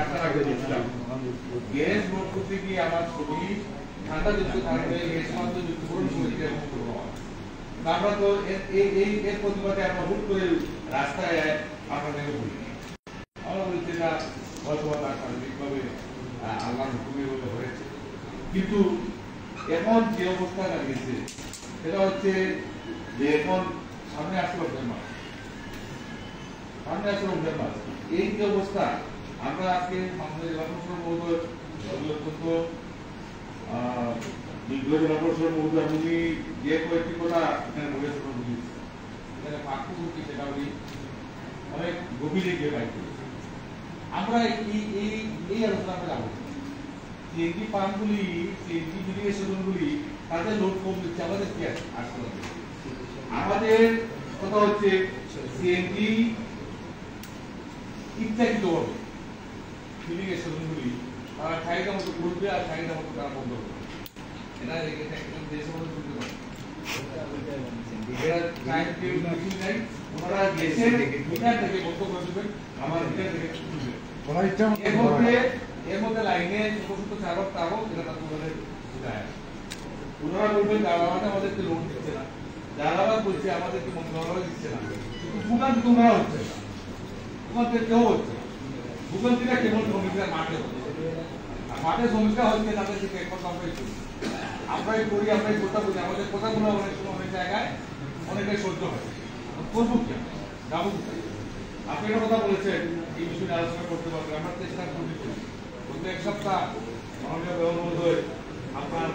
রাস্তার আগে দিয়েছিলাম গ্যাস নোট করতে গিয়ে আমার ছবি ঠান্ডাযুক্ত থাকবে গ্যাস মাত্র যুক্তকরণ সমিতিকে আমরা তো এর প্রতিবাদে আমরা হুট করে রাস্তায় আপনাদেরকে বলি আমরা বলছি না হয়তো তার শারীরিকভাবে আল্লাহর হুকুমের মধ্যে হয়েছে কিন্তু এখন যে অবস্থা দাঁড়িয়েছে সেটা হচ্ছে যে এখন সামনে আসলে রমজান মাস এই যে অবস্থা আমরা আজকে আমাদের জেলা প্রশাসন মহোদয় অত্যন্ত জেলা প্রশাসন মহোদয় উনি যে কয়েকটি কথা এখানে বলেছেন এখানে পাঠ্যপুস্তক সেটা উনি অনেক গভীরে গিয়ে বাইক করেছে আমরা এই আলোচনা আমরা যাবো সিএনজি পাম্পগুলি সিএনজি ইরিগেশনগুলি তাদের লোড কম দিচ্ছে আমাদের কি আসলে আমাদের কথা হচ্ছে সিএনজি ইচ্ছাকৃতভাবে ইরিগেশনগুলি তারা চাহিদা মতো করবে আর চাহিদা মতো তারা বন্ধ করবে এটা দেশের মধ্যে করতে পারে ওনারা গ্যাসের মিটার থেকে বন্ধ করে দেবেন আমার মিটার থেকে এর মধ্যে লাইনে ছোট ছোট চালক টাবক এটা তাদের ওনারা বলবেন জ্বালাবাটা আমাদেরকে লোন দিচ্ছে না জ্বালাবাদ বলছে আমাদেরকে মন্ত্রণালয় দিচ্ছে না কিন্তু ভূগান্তি তোমরা হচ্ছে না ভূগান্তির কেউ হচ্ছে না ভূগান্তিরা কেবল শ্রমিকরা মাঠে হচ্ছে আর মাঠে শ্রমিকরা হচ্ছে তাদের থেকে এখন আমরাই করি আমরাই কথা বলি আমাদের কথাগুলো অনেক সময় অনেক জায়গায় অনেকটাই সহ্য হয় করবো কি যাবো কোথায় আপনি একটা কথা বলেছেন এই বিষয়ে আলোচনা করতে পারবেন আমরা চেষ্টা করছি গত এক সপ্তাহ মাননীয় মেয়র মহোদয় আপনার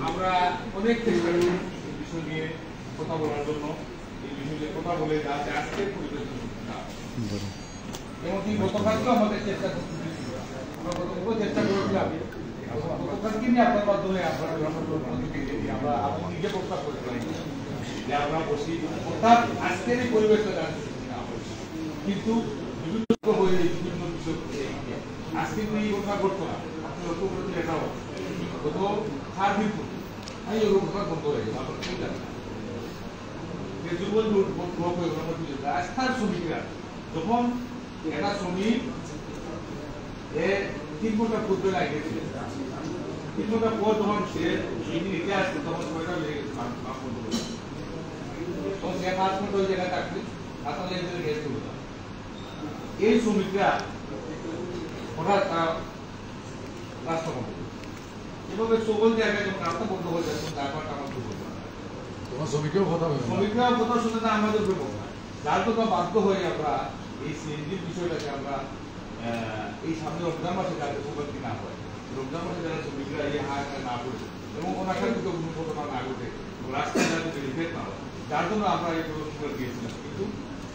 আমরা অনেক চেষ্টা করি বিষয় নিয়ে কথা বলার জন্য এই বিষয় নিয়ে কথা বলে যাতে আজকের পরিবেশ এমনকি গতকালকেও আমাদের চেষ্টা করতে আমরা গতকালকেও চেষ্টা করেছিলাম গতকালকে নিয়ে আপনার মাধ্যমে আমরা নিজে প্রস্তাব করেছিলাম যে আমরা বসি অর্থাৎ আজকের এই পরিবেশটা জানছি কিন্তু বিভিন্ন হয়ে বিভিন্ন বিষয় আজকে তো এই ঘটনা ঘটতো না আপনি লক্ষ্য করেছেন এটাও গত 4 দিন আমি এই ঘটনা বন্ধ হয়ে গেল আপনার ঠিক আছে যে দুর্বল রাস্তার শ্রমিকরা যখন একটা শ্রমিক 3 ঘন্টা পূর্বে লাগিয়েছে 3 ঘন্টা পর যখন সে নিতে আসছে তখন সময়টা লেগে গেছে তখন সে 5 ঘন্টা ওই জায়গায় থাকবে আসলে গ্যাস চলে যায় এই শ্রমিকরা হঠাৎ রাস্তা বন্ধ এভাবে সকল জায়গায় যখন রাস্তা বন্ধ হয়ে যায় তখন ব্যাপারটা আমার তোমার শ্রমিকরাও কথা শুনে না আমাদের উপরে যার জন্য বাধ্য হয়ে আমরা এই সিএনজির বিষয়টাকে আমরা এই সামনে রমজান মাসে যাতে ভোগান্তি না হয় রমজান মাসে যারা শ্রমিকরা এই হার না পড়ে এবং অনাকাঙ্ক্ষিত কোনো ঘটনা না ঘটে রাস্তায় যাতে বেনিফিট না হয় যার জন্য আমরা এই প্রদর্শন দিয়েছিলাম কিন্তু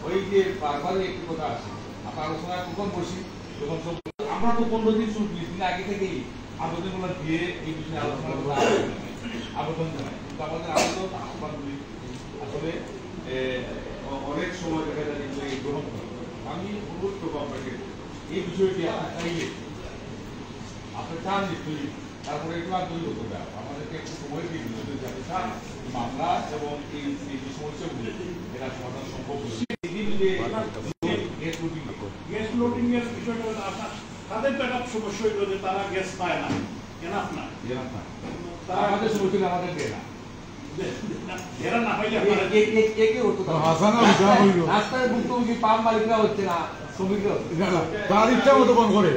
ওই যে বারবারই একটি কথা আছে আপনার আলোচনায় কখন বসি যখন আমরা তো 15 দিন 20 দিন আগে থেকেই আবেদনগুলো দিয়ে এই বিষয়ে আলোচনা আবেদন জানাই কিন্তু আমাদের আবেদন আহ্বানগুলি আসলে অনেক সময় দেখা যায় যে গ্রহণ করে আমি অনুরোধ করবো আপনাকে এই বিষয়টি আপনি চান নিশ্চয়ই তারপরে একটু আগ্রহী হতে হবে আমাদেরকে একটু সময় দিন যাতে চান মামলা এবং এই যে সমস্যাগুলি এরা সমাধান সম্ভব গ্যাস লোডিং এর বিষয়টা তাদের তো একটা সমস্যা হইল যে তারা গ্যাস পায় না এনাফ না তারা আমাদের সমস্যা আমাদের দেয় না এরা না পাইলে রাস্তায় ভুক্তভোগী পাম্প মালিকরা হচ্ছে না শ্রমিকরা তার ইচ্ছা মতো বন্ধ করে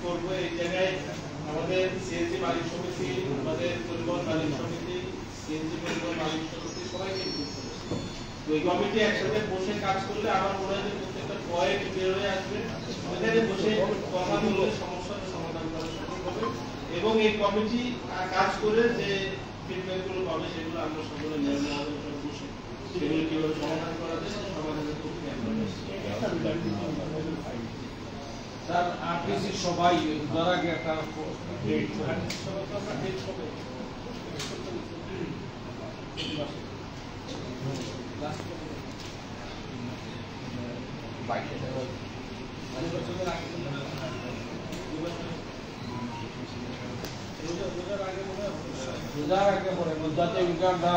করবো এই জায়গায় আমাদের সিএনজি মালিক সমিতি আমাদের পরিবহন মালিক সমিতি সিএনজি পরিবহন মালিক সমিতি সবাইকে ওই কমিটি একসাথে বসে কাজ করলে আমার মনে হয় যে প্রত্যেকটা পয়েন্ট বের হয়ে আসবে ওখানে বসে কথা বলে সমস্যার সমাধান করা সম্ভব হবে এবং এই কমিটি কাজ করে যে ফিডব্যাকগুলো পাবে সেগুলো আমরা সকলে নিয়ম আলোচনা বসে সেগুলো কিভাবে সমাধান করা যায় সমাধানের পক্ষে স্যার আরটিসি সবাই যারা আগে একটা বাইক রোজার আগে পরে জাতীয় বিজ্ঞানটা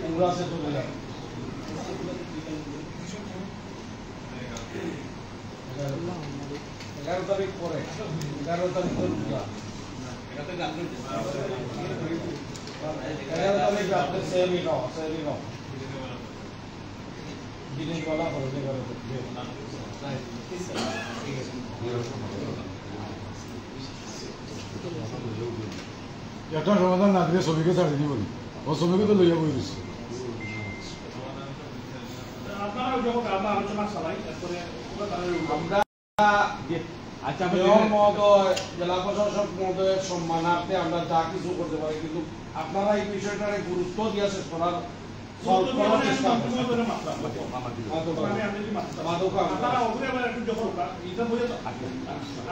উমরাতে চলে যাবে 11 তারিখ পরে 11 তারিখ রোজা 11 তারিখ রাতে সেরি নাও দিনের বেলা করে 11 তারিখ একটা সমাধান না দিলে ছবিকে ছাড়ি দিব ও ছবিকে তো লইয়া বই দিচ্ছে আমরা আচ্ছা মেয়র মহোদয় জেলা প্রশাসক মহোদয়ের সম্মানার্থে আমরা যা কিছু করতে পারি, কিন্তু আপনারা এই বিষয়টারে গুরুত্ব দিয়ে শেষ করার সলভ করার চেষ্টা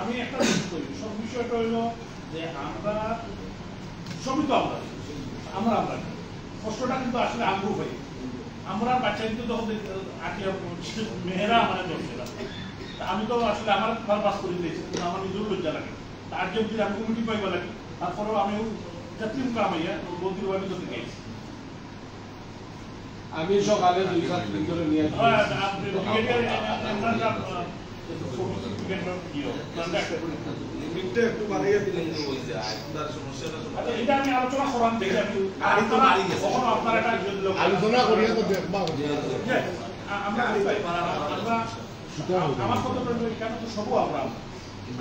আমি একটা জিনিস করি, সব বিষয়টা হইল যে আমরা সবই তো আমরা কষ্টটা কিন্তু আসলে আগ্রহ পাই। আমরা বাচ্চা কিন্তু তখন মেয়েরা আমাদের দর্শিলাম, আমি তো আসলে আমার পাস করে দিয়েছি, কিন্তু আমার নিজের লজ্জা লাগে। তার যে আমি কমিটি পাইবা লাগে, তারপরেও আমি যাত্রী কামাইয়া বন্দির বাড়ি করতে গেছি। আমি সকালে 2-7 দিন ধরে নিয়ে এটা আমি আলোচনা করান দেখি, আপনার একটা আলোচনা করিয়া তো দেখবা আমরা আমার কথা কেন তো সব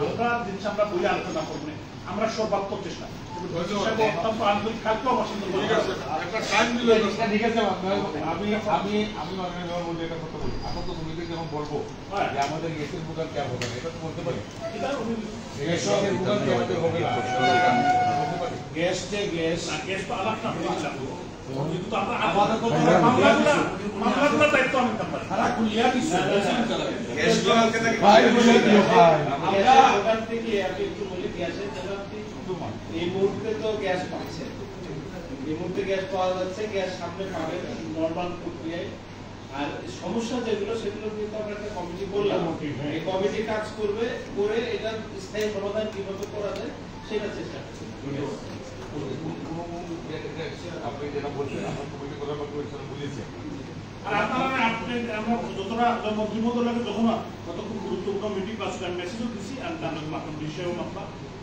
আমরা জিনিস আমরা বলে আলোচনা করবো, আমরা সর্বাত্মক চেষ্টা অত্যন্ত আন্তরিক খাদ্য পছন্দ করি। ঠিক আছে, আমি বলবো এটা কথা বলি। এখন তো তুমি যখন বলবো যে আমাদের গ্যাসের বুকার কে হবে না, এটা তো বলতে পারি। গ্যাসের বুকার কে আমাদের হবে না, বলতে পারি। গ্যাস তো আলাপ না কিন্তু আমরা মামলাগুলোর দায়িত্ব আমি নিতে পারি। তারা খুলিয়া দিচ্ছে ভাই বলে দিও ভাই ওখান থেকে আমি একটু বলি গ্যাসের এই মুহূর্তে তো গ্যাস পাচ্ছে, এই মুহূর্তে গ্যাস পাওয়া যাচ্ছে, গ্যাস সামনে পাবে নর্মাল প্রক্রিয়ায়। আর সমস্যা যেগুলো সেগুলো কিন্তু আমরা একটা কমিটি করলাম, এই কমিটি কাজ করবে, করে এটা স্থায়ী সমাধান কিভাবে করা যায় সেটা চেষ্টা করবে। আপনি যেটা বলছেন আমার কমিটি কথা বলেছি। আর আপনারা আমরা যতটা মন্ত্রিমণ্ডল লাগে যখন কত খুব গুরুত্বপূর্ণ মিটিং পাস করে মেসেজও দিছি, আর তার বিষয়েও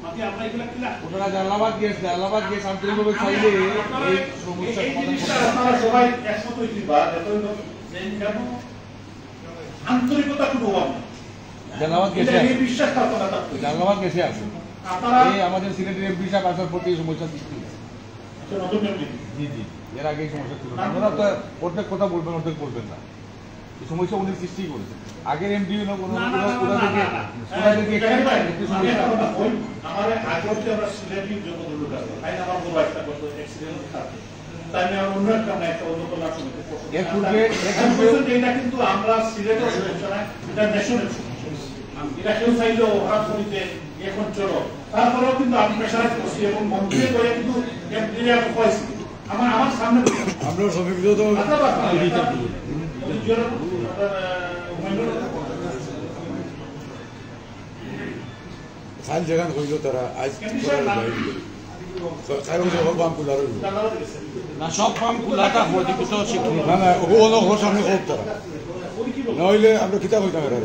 মাতি আমরা এগুলা কিনা ওনারা জালালাবাদ গ্যাস আন্তরিকভাবে চাইলে এই সমস্যা এই জিনিসটা আপনারা সবাই একমত হইতে বা কেন আন্তরিকতা কোনো অভাব নেই, জালালাবাদ গ্যাসে এই বিশ্বাসটা আপনারা থাকবে। জালালাবাদ গ্যাসে আছে আপনারা এই আমাদের সিলেটের এমপি সাহেব আসার প্রতি এই সমস্যা সৃষ্টি হয়েছে। নতুন এমপি জি এর আগে এই সমস্যা ছিল না। আপনারা তো অর্ধেক কথা বলবেন, অর্ধেক বলবেন না। এই সমস্যা উনি সৃষ্টি করেছেন। আগের এমপি কোনো আমার আগে আমরা সিলেটি যত লোক আছে তাই আমার বড় একটা কত অ্যাক্সিডেন্ট থাকে, তাই আমি অন্য একটা অন্য কোনো সমিতি এটা কিন্তু আমরা সিলেটের সমস্যা না, এটা ন্যাশনাল সমস্যা। এটা কেউ চাইলেও ওরা সমিতি এখন চলো, তারপরেও কিন্তু আমি প্রেশারাইজ করছি এবং মন্ত্রী করে কিন্তু আমার সামনে আমরা সবাই তো খাল যেখান হইল তারা আজ না সব ফার্ম খোলাটা অধিকৃত শিক্ষক না না ওর সামনে হোক তারা নইলে আমরা কিতাব হইতাম এরা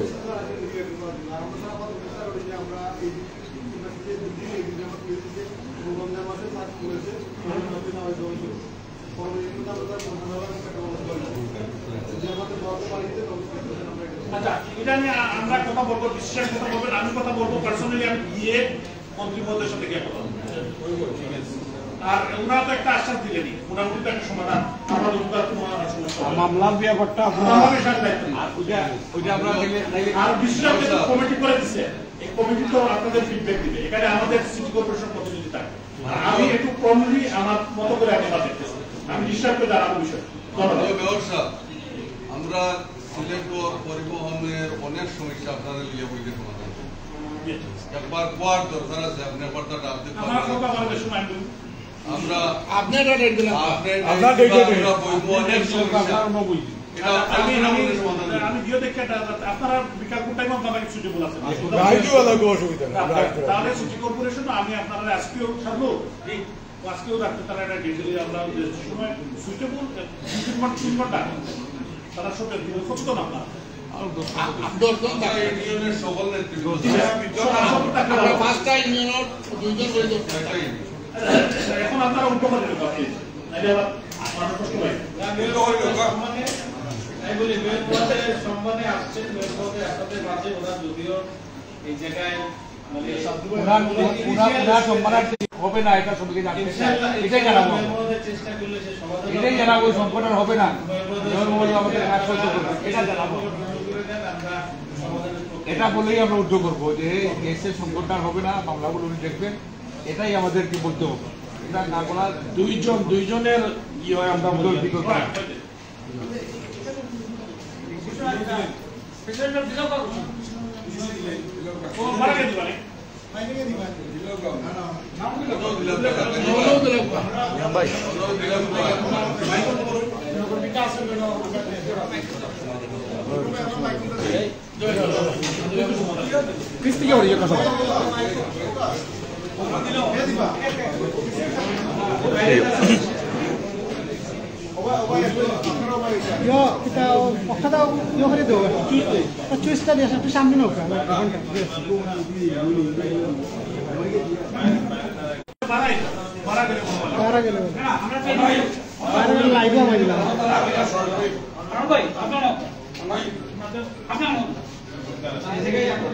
আচ্ছা এটা নিয়ে আমরা কথা বলবো, বিশ্বাস কথা বলবেন, আমি কথা বলবো পার্সোনালি, আমি গিয়ে মন্ত্রী মহোদয়ের সাথে গিয়ে কথা বলবো। আর ওনারা তো একটা আশ্বাস দিলেনি, মোটামুটি তো একটা সমাধান আমরা মামলার ব্যাপারটা আর বিশ্বাস কমিটি করে দিচ্ছে, এই কমিটি তো আপনাদের ফিডব্যাক দিবে, এখানে আমাদের সিটি কর্পোরেশন প্রতিনিধি থাকে। আমি একটু কমলি আমার মতো করে আপনারা দেখতেছি, আমি বিশ্বাস করে জানাবো বিষয়। আমরা সিলেট পরিবহনের অনেক সমস্যা আপনারা লিয়ে বইতে সমাধান একবার কোয়ার দরকার আছে, আপনি কথাটা আপনি আমার কথা বলতে সময় আমরা আপনার ডেট বইব অনেক সমস্যা আমি ভিডিও দেখে আপনারা বিকাল টাইম আপনারা ছুটি বলেছেন, অসুবিধা তাহলে সিটি কর্পোরেশন আমি আপনারা আজকেও ছাড়বো এই আজকেও রাখতে তারা একটা ডিগ্রি আমরা সময় সুইটেবল 3 ঘন্টা তারা সব সত্য না ইউনিয়নের সকল নেতৃত্ব পাঁচটা ইউনিয়নের দুইজন রয়েছে এখন আপনারা উল্টো করে দেবেন নাইলে আবার মানুষ কষ্ট পায় আমি বলি মেয়র পদে সম্মানে আসছেন, মেয়র পদে আপনাদের মাঝে ওনার যদিও এই জায়গায় মানে হবে না, এটা সবাইকে এটাই জানাবো, চেষ্টা করলে সে সমাধান এটাই জানাবো, সংকটন হবে না, আমাদের কাজ করতে করবে, এটা জানাবো, এটা বলেই আমরা উদ্যোগ করবো যে কেসের সংকটটা হবে না, মামলাগুলো উনি দেখবেন, এটাই আমাদেরকে বলতে হবে। এটা না বলা দুইজনের কি হয় আমরা কি করবো। kita waktu yo hari do twist tadi satu samping no kan bara gele live mai dilam ভাই আপনারা আপনারা এই জায়গায় আপনি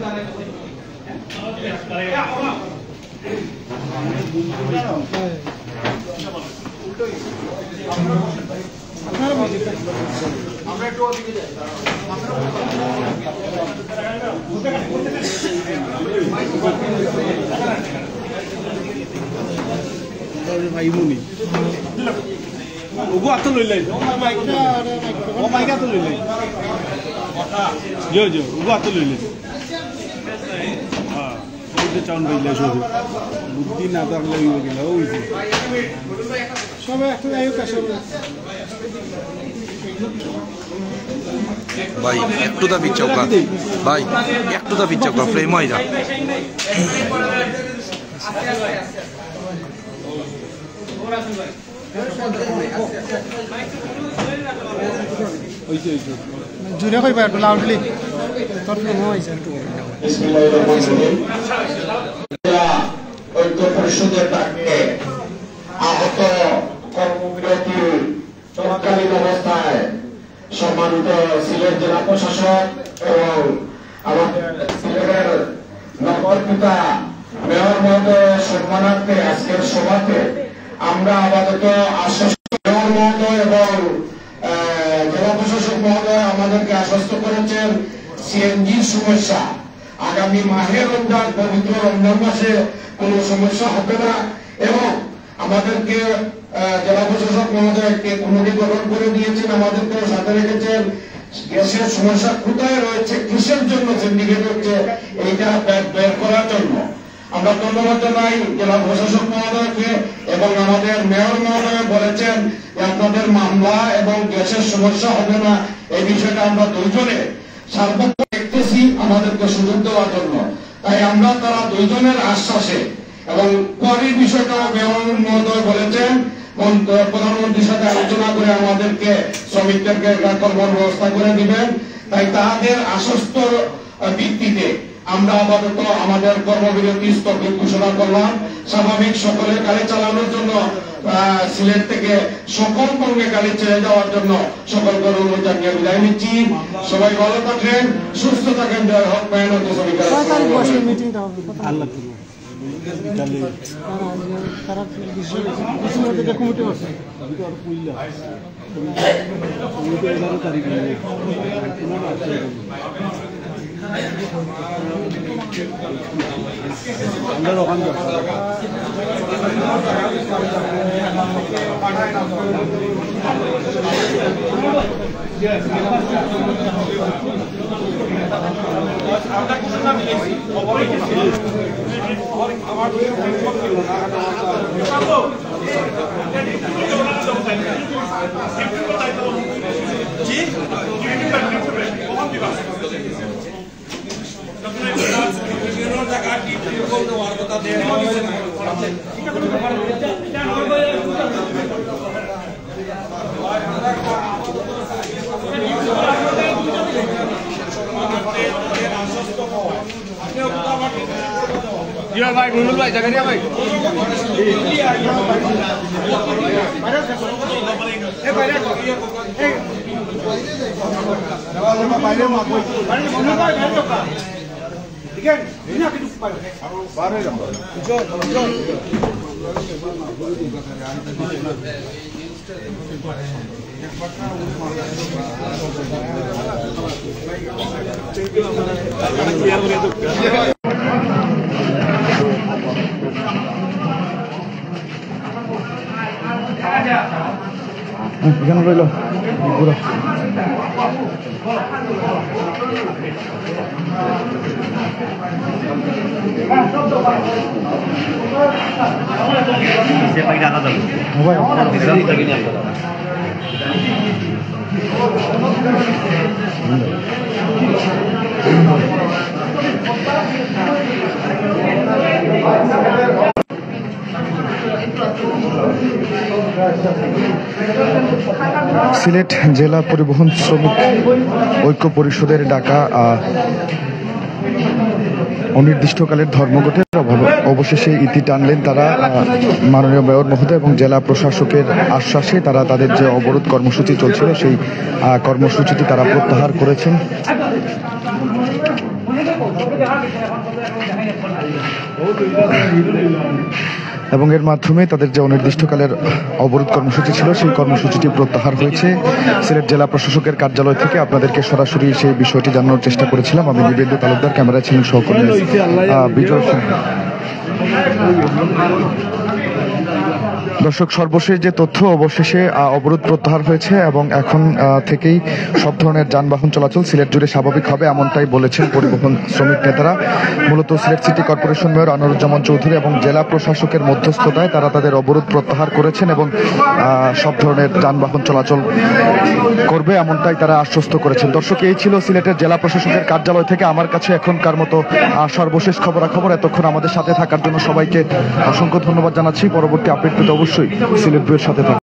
আমরা একটু ওদিকে যাই, ভাই মুনি ওগো আতো লইলাই ও মাইকা তো লইলাই জো ওগো আতো লইলাই হ্যাঁ ওই চাউন লইলাই শুধু বুদ্ধি না থাকলে হইব গেল ওই সবাই একটু আয়ুক আসলে ভাই একটু দা পিচ্ছাওকা ভাই একটু দা পিচ্ছাওকা ফ্রেম হয়ে যা জুড়ে কইবা একটু লাউডলি তোর ফোন হইছে একটু ঐক্য পরিষদের ডাকে আহত কর্মবিরতি চলাকালীন অবস্থায় সম্মানিত সিলেট জেলা প্রশাসক এবং আমাদের সিলেটের নগর পিতা মেয়র মহোদয়ের সম্মানার্থে আজকের সভাতে আমরা আপাতত আশ্বস্ত মেয়র মহোদয় এবং জেলা প্রশাসক মহোদয় আমাদেরকে আশ্বস্ত করেছেন সিএনজির সমস্যা আগামী মাহে রমজান, পবিত্র রমজান মাসে কোনো সমস্যা হবে না এবং আমাদেরকে জেলা প্রশাসক মহোদয় একটি কমিটি গঠন করে দিয়েছেন, আমাদেরকে সাথে রেখেছেন। গ্যাসের সমস্যা কোথায় রয়েছে, কিসের জন্য সিন্ডিকেট হচ্ছে, এইটা বের করার জন্য আমরা ধন্যবাদ জানাই জেলা প্রশাসক মহোদয়কে এবং আমাদের মেয়র মহোদয় বলেছেন যে আপনাদের মামলা এবং গ্যাসের সমস্যা হবে না, এই বিষয়টা আমরা দুইজনে সার্বত্র দেখতেছি আমাদেরকে সুযোগ দেওয়ার জন্য। তাই আমরা তারা দুইজনের আশ্বাসে এবং পরের বিষয়টাও মেয়র মহোদয় বলেছেন প্রধানমন্ত্রীর সাথে আলোচনা করে আমাদেরকে শ্রমিকদেরকে কর্মের ব্যবস্থা করে দিবেন। তাই তাদের আশ্বস্ত ভিত্তিতে আমরা আপাতত আমাদের কর্মবিরতি স্থগিত ঘোষণা করলাম। স্বাভাবিক সকলের গাড়ি চালানোর জন্য সিলেট থেকে সকল কর্মে গাড়ি ছেড়ে যাওয়ার জন্য সকলকে অনুরোধ জানিয়ে বিদায় নিচ্ছি। সবাই ভালো থাকেন, সুস্থ থাকেন। জয় হোক মেহনতি শ্রমিকেরা। আল্লাহ তারা কমিটি আছে আমরা ওখান আমরা কিছু না মিলেছি খবরই কিছু আমার জি কখন দিবা হওয়ার কথা দেয় ভাই মুনুল ভাই জায়গা নিয়ে ভাই এখানে রইল পুরো সিলেট জেলা পরিবহন শ্রমিক ঐক্য পরিষদের ডাকা অনির্দিষ্টকালের ধর্মঘটের অবশেষে ইতি টানলেন তারা। মাননীয় মেয়র মহোদয় এবং জেলা প্রশাসকের আশ্বাসে তারা তাদের যে অবরোধ কর্মসূচি চলছিল সেই কর্মসূচিটি তারা প্রত্যাহার করেছেন। এবং এর মাধ্যমে তাদের যে অনির্দিষ্টকালের অবরোধ কর্মসূচি ছিল সেই কর্মসূচিটি প্রত্যাহার হয়েছে। সিলেট জেলা প্রশাসকের কার্যালয় থেকে আপনাদেরকে সরাসরি সেই বিষয়টি জানানোর চেষ্টা করেছিলাম। আমি নিবেন্দু তালুকদার, ক্যামেরায় ছিলেন সহকর্মী বিজয় সিং। দর্শক, সর্বশেষ যে তথ্য, অবশেষে অবরোধ প্রত্যাহার হয়েছে এবং এখন থেকেই সব ধরনের যানবাহন চলাচল সিলেট জুড়ে স্বাভাবিক হবে, এমনটাই বলেছেন পরিবহন শ্রমিক নেতারা। মূলত Sylhet city corporation mayor Anwaruzzaman Chowdhury এবং জেলা প্রশাসকের মধ্যস্থতায় তারা তাদের অবরোধ প্রত্যাহার করেছেন এবং সব ধরনের যানবাহন চলাচল করবে, এমনটাই তারা আশ্বস্ত করেছেন। দর্শক, এই ছিল সিলেটের জেলা প্রশাসকের কার্যালয় থেকে আমার কাছে এখনকার মতো সর্বশেষ খবরাখবর। এতক্ষণ আমাদের সাথে থাকার জন্য সবাইকে অসংখ্য ধন্যবাদ জানাচ্ছি। পরবর্তী আপডেট পেতে অবশ্যই সিলেট ভিউয়ের সাথে থাকুন।